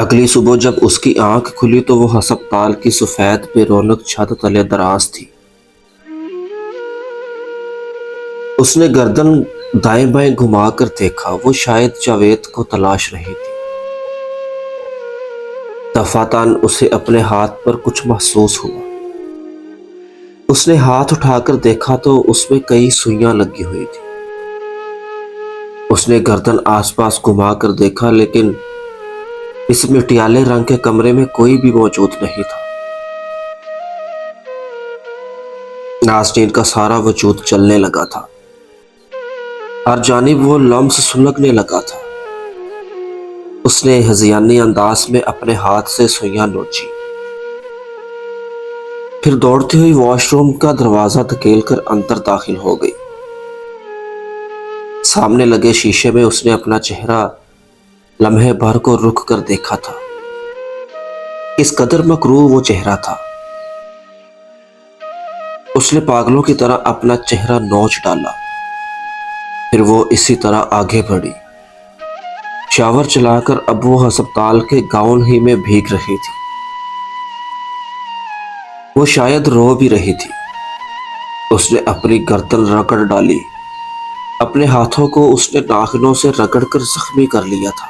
اگلی صبح جب اس کی آنکھ کھلی تو وہ ہسپتال کی سفید بے رونق چھت تلے دراز تھی۔ اس نے گردن دائیں بائیں گھما کر دیکھا، وہ شاید جاوید کو تلاش رہی تھی۔ دفعتاً اسے اپنے ہاتھ پر کچھ محسوس ہوا۔ اس نے ہاتھ اٹھا کر دیکھا تو اس میں کئی سوئیاں لگی ہوئی تھی۔ اس نے گردن آس پاس گھما کر دیکھا لیکن اس مٹیالے رنگ کے کمرے میں کوئی بھی موجود نہیں تھا۔ نازنین کا سارا وجود چلنے لگا تھا، ہر جانب وہ لمس سلگنے لگا تھا۔ اس نے ہذیانی انداز میں اپنے ہاتھ سے سوئیاں نوچی، پھر دوڑتی ہوئی واش روم کا دروازہ دھکیل کر اندر داخل ہو گئی۔ سامنے لگے شیشے میں اس نے اپنا چہرہ لمحے بھر کو رک کر دیکھا تھا۔ اس قدر مکروہ وہ چہرہ تھا۔ اس نے پاگلوں کی طرح اپنا چہرہ نوچ ڈالا، پھر وہ اسی طرح آگے بڑھی۔ شاور چلا کر اب وہ ہسپتال کے گاؤن ہی میں بھیگ رہی تھی۔ وہ شاید رو بھی رہی تھی۔ اس نے اپنی گردن رگڑ ڈالی، اپنے ہاتھوں کو اس نے ناخنوں سے رگڑ کر زخمی کر لیا تھا۔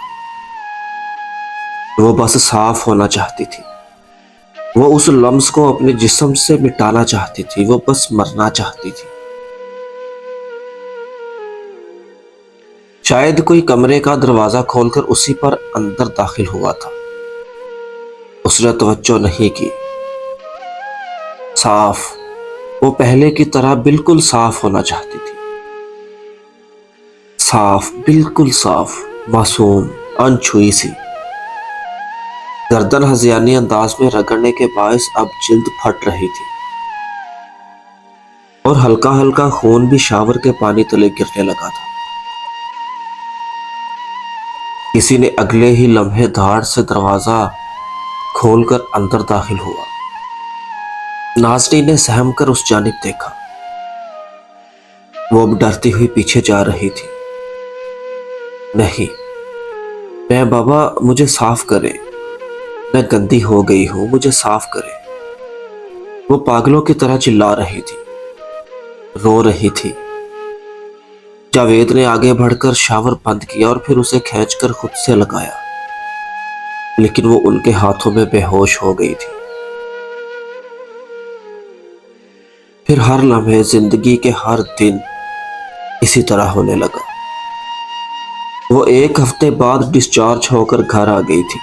وہ بس صاف ہونا چاہتی تھی۔ وہ اس لمس کو اپنے جسم سے مٹانا چاہتی تھی، وہ بس مرنا چاہتی تھی۔ شاید کوئی کمرے کا دروازہ کھول کر اسی پر اندر داخل ہوا تھا۔ اس نے توجہ نہیں کی۔ صاف، وہ پہلے کی طرح بالکل صاف ہونا چاہتی تھی۔ صاف، بالکل صاف، معصوم، انچھوئی سی۔ گردن ہذیانی انداز میں رگڑنے کے باعث اب جلد پھٹ رہی تھی اور ہلکا ہلکا خون بھی شاور کے پانی تلے گرنے لگا تھا۔ کسی نے اگلے ہی لمحے دھاڑ سے دروازہ کھول کر اندر داخل ہوا۔ نازنین نے سہم کر اس جانب دیکھا۔ وہ اب ڈرتی ہوئی پیچھے جا رہی تھی۔ نہیں، میں بابا مجھے صاف کرے، میں گندی ہو گئی ہوں، مجھے صاف کرے۔ وہ پاگلوں کی طرح چلا رہی تھی، رو رہی تھی۔ جاوید نے آگے بڑھ کر شاور بند کیا اور پھر اسے کھینچ کر خود سے لگایا، لیکن وہ ان کے ہاتھوں میں بے ہوش ہو گئی تھی۔ پھر ہر لمحے زندگی کے ہر دن اسی طرح ہونے لگا۔ وہ 1 ہفتے بعد ڈسچارج ہو کر گھر آ گئی تھی۔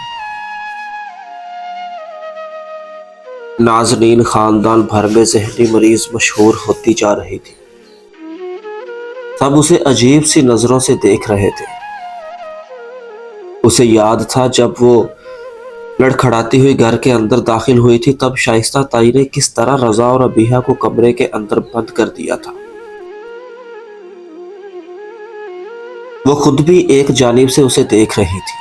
نازنین خاندان بھر میں ذہنی مریض مشہور ہوتی جا رہی تھی۔ سب اسے عجیب سی نظروں سے دیکھ رہے تھے۔ اسے یاد تھا جب وہ لڑکھڑاتی ہوئی گھر کے اندر داخل ہوئی تھی، تب شائستہ تائی نے کس طرح رضا اور ابیحہ کو کمرے کے اندر بند کر دیا تھا۔ وہ خود بھی ایک جانب سے اسے دیکھ رہی تھی،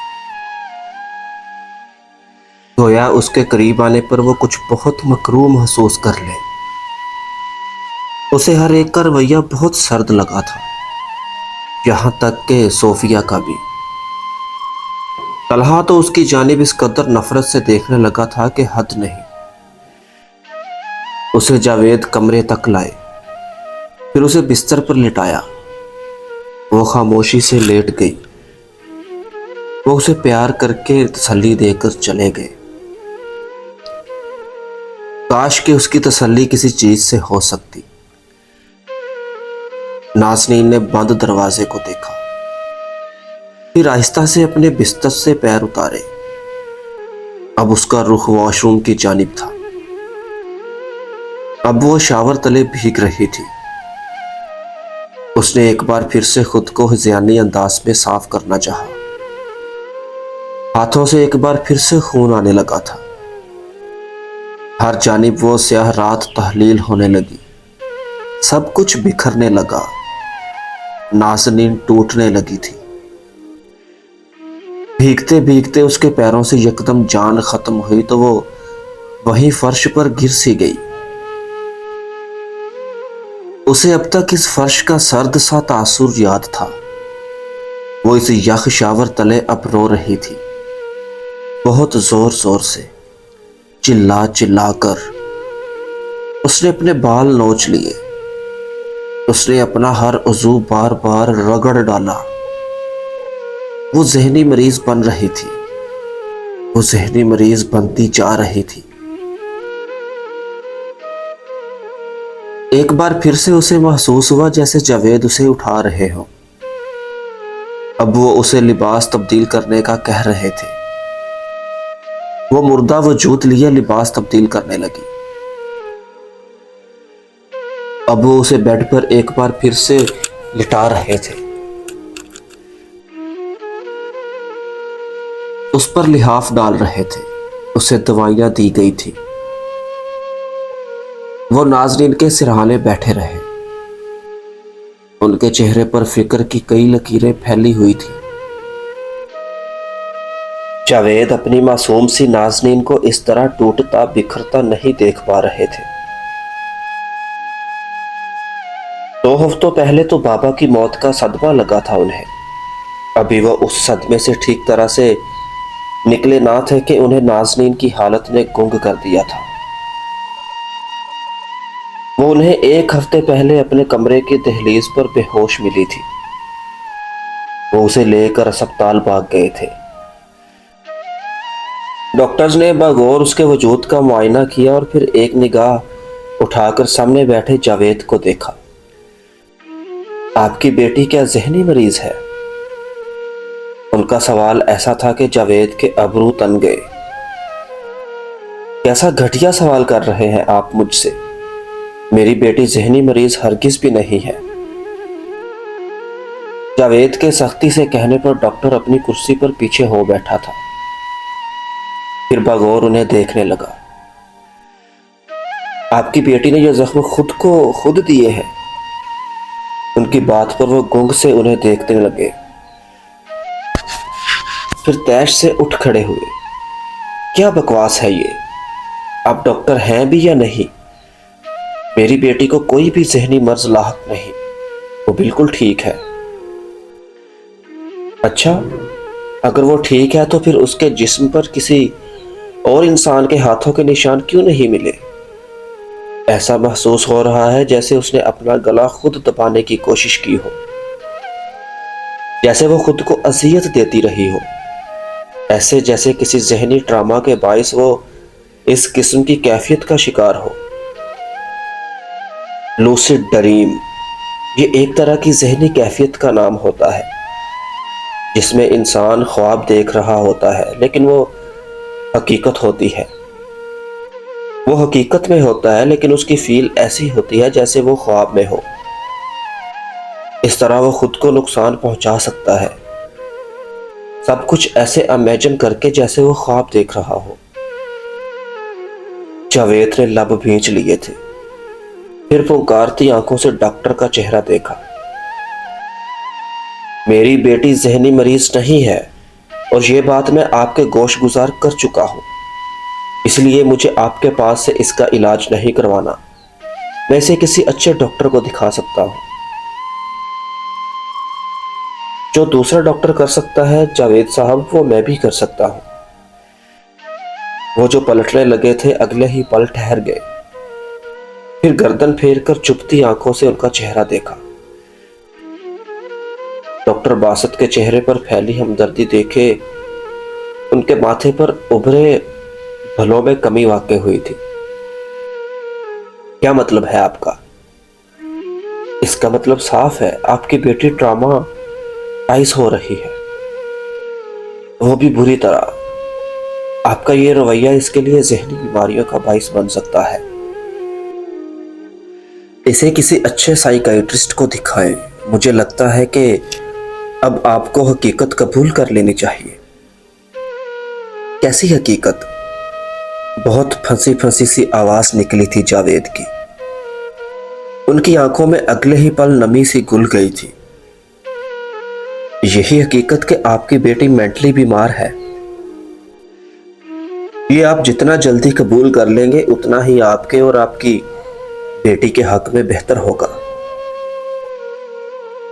گویا اس کے قریب آنے پر وہ کچھ بہت مکروہ محسوس کر لے۔ اسے ہر ایک کا رویہ بہت سرد لگا تھا، یہاں تک کہ صوفیہ کا بھی۔ طلحہ تو اس کی جانب اس قدر نفرت سے دیکھنے لگا تھا کہ حد نہیں۔ اسے جاوید کمرے تک لائے، پھر اسے بستر پر لٹایا۔ وہ خاموشی سے لیٹ گئی۔ وہ اسے پیار کر کے تسلی دے کر چلے گئے۔ کاش کہ اس کی تسلی کسی چیز سے ہو سکتی۔ نازنین نے بند دروازے کو دیکھا، پھر آہستہ سے اپنے بستر سے پیر اتارے۔ اب اس کا رخ واش روم کی جانب تھا۔ اب وہ شاور تلے بھیگ رہی تھی۔ اس نے ایک بار پھر سے خود کو ہذیانی انداز میں صاف کرنا چاہا۔ ہاتھوں سے ایک بار پھر سے خون آنے لگا تھا۔ ہر جانب وہ سیاہ رات تحلیل ہونے لگی۔ سب کچھ بکھرنے لگا۔ نازنین ٹوٹنے لگی تھی۔ بھیگتے بھیگتے اس کے پیروں سے یکدم جان ختم ہوئی تو وہ وہیں فرش پر گر سی گئی۔ اسے اب تک اس فرش کا سرد سا تاثر یاد تھا۔ وہ اس یخ شاور تلے اب رو رہی تھی۔ بہت زور زور سے چلا چلا کر اس نے اپنے بال نوچ لیے۔ اس نے اپنا ہر عضو بار بار رگڑ ڈالا۔ وہ ذہنی مریض بن رہی تھی، وہ ذہنی مریض بنتی جا رہی تھی۔ ایک بار پھر سے اسے محسوس ہوا جیسے جاوید اسے اٹھا رہے ہوں۔ اب وہ اسے لباس تبدیل کرنے کا کہہ رہے تھے۔ وہ مردہ وجود لیے لباس تبدیل کرنے لگی۔ اب وہ اسے بیڈ پر ایک بار پھر سے لٹا رہے تھے۔ اس پر لحاف ڈال رہے تھے، اسے دوائیاں دی گئی تھی۔ وہ ناظرین کے سرہانے بیٹھے رہے۔ ان کے چہرے پر فکر کی کئی لکیریں پھیلی ہوئی تھی۔ جاوید اپنی معصوم سی نازنین کو اس طرح ٹوٹتا بکھرتا نہیں دیکھ پا رہے تھے۔ 2 ہفتوں پہلے تو بابا کی موت کا صدمہ لگا تھا انہیں۔ ابھی وہ اس صدمے سے ٹھیک طرح سے نکلے نہ تھے کہ انہیں نازنین کی حالت نے گنگ کر دیا تھا۔ وہ انہیں 1 ہفتے پہلے اپنے کمرے کی دہلیز پر بے ہوش ملی تھی۔ وہ اسے لے کر اسپتال بھاگ گئے تھے۔ ڈاکٹرز نے بغور اس کے وجود کا معائنہ کیا اور پھر ایک نگاہ اٹھا کر سامنے بیٹھے جاوید کو دیکھا۔ آپ کی بیٹی کیا ذہنی مریض ہے؟ ان کا سوال ایسا تھا کہ جاوید کے ابرو تن گئے۔ کیسا گھٹیا سوال کر رہے ہیں آپ مجھ سے؟ میری بیٹی ذہنی مریض ہرگز بھی نہیں ہے۔ جاوید کے سختی سے کہنے پر ڈاکٹر اپنی کرسی پر پیچھے ہو بیٹھا تھا، پھر بغور انہیں دیکھنے لگا۔ آپ کی بیٹی نے یہ زخم خود کو خود دیے ہیں۔ ان کی بات پر وہ گنگ سے انہیں دیکھنے لگے، پھر تیش سے اٹھ کھڑے ہوئے۔ کیا بکواس ہے یہ؟ آپ ڈاکٹر ہیں بھی یا نہیں؟ میری بیٹی کو کوئی بھی ذہنی مرض لاحق نہیں، وہ بالکل ٹھیک ہے۔ اچھا، اگر وہ ٹھیک ہے تو پھر اس کے جسم پر کسی اور انسان کے ہاتھوں کے نشان کیوں نہیں ملے؟ ایسا محسوس ہو رہا ہے جیسے اس نے اپنا گلا خود دبانے کی کوشش کی ہو، جیسے وہ خود کو اذیت دیتی رہی ہو، ایسے جیسے کسی ذہنی ڈرامہ کے باعث وہ اس قسم کی کیفیت کا شکار ہو۔ لوسڈ ڈریم، یہ ایک طرح کی ذہنی کیفیت کا نام ہوتا ہے جس میں انسان خواب دیکھ رہا ہوتا ہے لیکن وہ حقیقت ہوتی ہے۔ وہ حقیقت میں ہوتا ہے لیکن اس کی فیل ایسی ہوتی ہے جیسے وہ خواب میں ہو۔ اس طرح وہ خود کو نقصان پہنچا سکتا ہے، سب کچھ ایسے امیجن کر کے جیسے وہ خواب دیکھ رہا ہو۔ جاوید نے لب بھینچ لیے تھے، پھر پھنکارتی آنکھوں سے ڈاکٹر کا چہرہ دیکھا۔ میری بیٹی ذہنی مریض نہیں ہے اور یہ بات میں آپ کے گوش گزار کر چکا ہوں، اس لیے مجھے آپ کے پاس سے اس کا علاج نہیں کروانا۔ میں اسے کسی اچھے ڈاکٹر کو دکھا سکتا ہوں۔ جو دوسرا ڈاکٹر کر سکتا ہے جاوید صاحب، وہ میں بھی کر سکتا ہوں۔ وہ جو پلٹنے لگے تھے اگلے ہی پل ٹھہر گئے، پھر گردن پھیر کر چپتی آنکھوں سے ان کا چہرہ دیکھا۔ ڈاکٹر باسط کے چہرے پر پھیلی ہمدردی دیکھے ان کے ماتھے پر ابھرے بھلوں میں کمی واقع ہوئی تھی۔ کیا مطلب ہے آپ کا؟ اس کا مطلب صاف ہے، آپ کی بیٹی ٹراما ٹائز ہو رہی ہے، وہ بھی بری طرح۔ آپ کا یہ رویہ اس کے لیے ذہنی بیماریوں کا باعث بن سکتا ہے۔ اسے کسی اچھے سائیکائٹرسٹ کو دکھائیں۔ مجھے لگتا ہے کہ اب آپ کو حقیقت قبول کر لینی چاہیے۔ کیسی حقیقت؟ بہت پھنسی پھنسی سی آواز نکلی تھی جاوید کی۔ ان کی آنکھوں میں اگلے ہی پل نمی سی گل گئی تھی۔ یہی حقیقت کہ آپ کی بیٹی مینٹلی بیمار ہے۔ یہ آپ جتنا جلدی قبول کر لیں گے اتنا ہی آپ کے اور آپ کی بیٹی کے حق میں بہتر ہوگا۔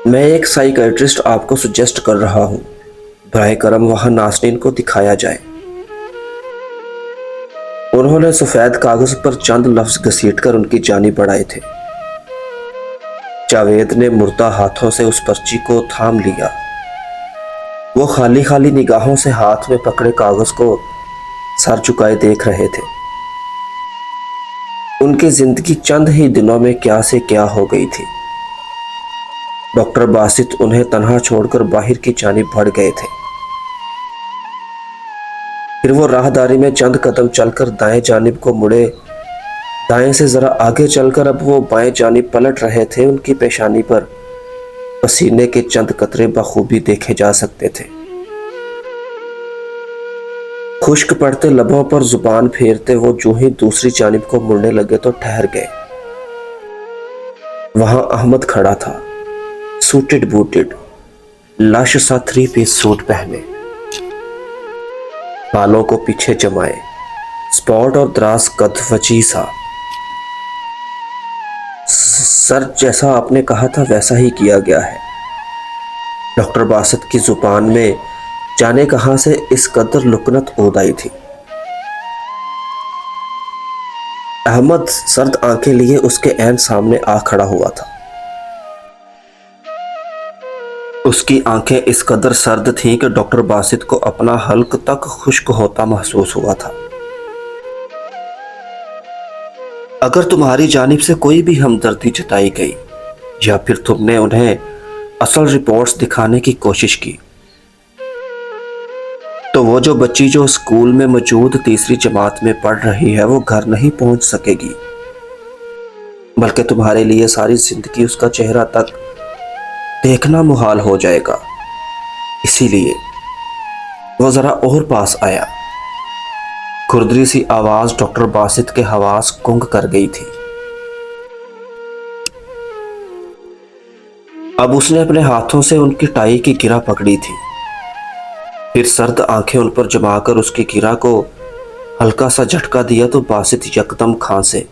میں ایک سائیکائٹرسٹ آپ کو سجیسٹ کر رہا ہوں، براہ کرم وہاں نازنین کو دکھایا جائے۔ انہوں نے سفید کاغذ پر چند لفظ گھسیٹ کر ان کی جانب بڑھائے تھے۔ جاوید نے مردہ ہاتھوں سے اس پرچی کو تھام لیا۔ وہ خالی خالی نگاہوں سے ہاتھ میں پکڑے کاغذ کو سر جھکائے دیکھ رہے تھے۔ ان کی زندگی چند ہی دنوں میں کیا سے کیا ہو گئی تھی۔ ڈاکٹر باسط انہیں تنہا چھوڑ کر باہر کی جانب بڑھ گئے تھے۔ پھر وہ راہداری میں چند قدم چل کر دائیں جانب کو مڑے۔ دائیں سے ذرا آگے چل کر اب وہ بائیں جانب پلٹ رہے تھے۔ ان کی پیشانی پر پسینے کے چند قطرے بخوبی دیکھے جا سکتے تھے۔ خشک پڑتے لبوں پر زبان پھیرتے وہ جو ہی دوسری جانب کو مڑنے لگے تو ٹھہر گئے۔ وہاں احمد کھڑا تھا، سوٹڈ بوٹڈ، لاش سا 3 پیس سوٹ پہنے، بالوں کو پیچھے جمائے، سپاٹ اور دراز قد وسیع سا۔ سر جیسا آپ نے کہا تھا ویسا ہی کیا گیا ہے۔ ڈاکٹر باسط کی زبان میں جانے کہاں سے اس قدر لکنت عود آئی تھی۔ احمد سرد آنکھیں لیے اس کے عین سامنے آ کھڑا ہوا تھا۔ اس کی آنکھیں اس قدر سرد تھیں کہ ڈاکٹر باسط کو اپنا حلق تک خشک ہوتا محسوس ہوا تھا۔ اگر تمہاری جانب سے کوئی بھی ہمدردی جتائی گئی یا پھر تم نے انہیں اصل رپورٹس دکھانے کی کوشش کی تو وہ جو بچی جو اسکول میں موجود تیسری جماعت میں پڑھ رہی ہے وہ گھر نہیں پہنچ سکے گی، بلکہ تمہارے لیے ساری زندگی اس کا چہرہ تک دیکھنا محال ہو جائے گا۔ اسی لیے وہ ذرا اور پاس آیا۔ کھردری سی آواز ڈاکٹر باسط کے حواس گنگ کر گئی تھی۔ اب اس نے اپنے ہاتھوں سے ان کی ٹائی کی گرہ پکڑی تھی، پھر سرد آنکھیں ان پر جما کر اس کی گرہ کو ہلکا سا جھٹکا دیا تو باسط یکدم کھانسے۔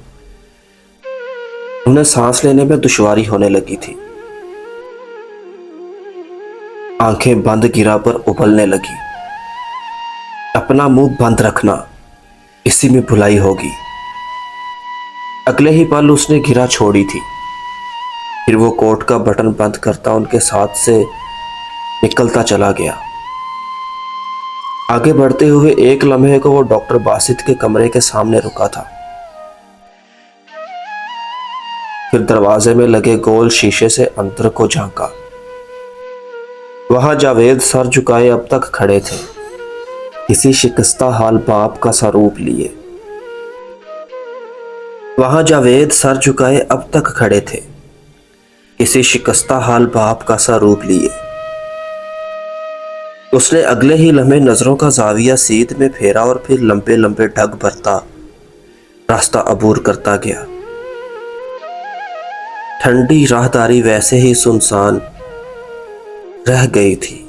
انہیں سانس لینے میں دشواری ہونے لگی تھی۔ آنکھیں بند گرہ پر ابلنے لگی۔ اپنا منہ بند رکھنا، اسی میں بھلائی ہوگی۔ اگلے ہی پل اس نے گرہ چھوڑی تھی۔ پھر وہ کوٹ کا بٹن بند کرتا ان کے ساتھ سے نکلتا چلا گیا۔ آگے بڑھتے ہوئے ایک لمحے کو وہ ڈاکٹر باسط کے کمرے کے سامنے رکا تھا، پھر دروازے میں لگے گول شیشے سے اندر کو جھانکا۔ وہاں جاوید سر جھکائے اب تک کھڑے تھے، کسی شکستہ حال باپ کا سا روپ لیے۔ وہاں جاوید سر جھکائے اب تک کھڑے تھے، کسی شکستہ حال باپ کا سا روپ لیے۔ اس نے اگلے ہی لمحے نظروں کا زاویہ سیدھ میں پھیرا اور پھر لمبے لمبے ڈگ بھرتا راستہ عبور کرتا گیا۔ ٹھنڈی راہداری ویسے ہی سنسان رہ گئی تھی۔